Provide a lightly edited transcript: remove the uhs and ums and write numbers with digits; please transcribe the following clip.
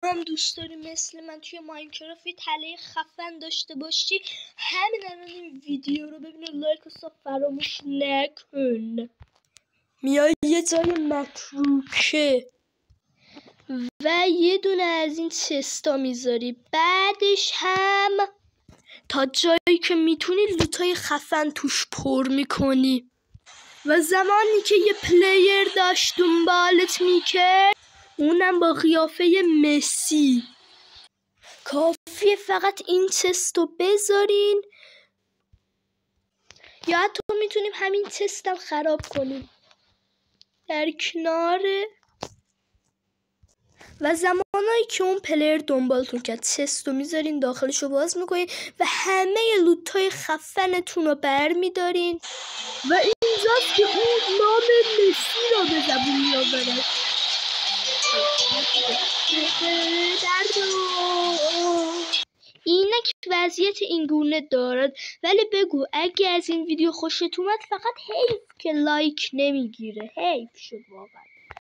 هم دوست داری مثل من توی ماینکرافت یه تله خفن داشته باشی، همین الان این ویدیو رو ببین و لایک و ساب فراموش نکن. میای یه جای متروکه و یه دونه از این چستا میذاری، بعدش هم تا جایی که میتونی لوتای خفن توش پر میکنی و زمانی که یه پلیر داشت دنبالت میکرد، اونم با قیافه مسی، کافیه فقط این چستو بذارین یا حتی میتونیم همین چستم خراب کنیم در کنار. و زمانی که اون پلیر دنبالتون کرد چستو میذارین داخلشو باز میکنین و همه لوتای خفنتون رو برمیدارین و اینجاست که اون نام مسی رو به زبون میآورد. اینک وضعیت اینگونه دارد، ولی بگو اگه از این ویدیو خوشت اومد فقط حیف که لایک نمیگیره، حیف شد واقعا.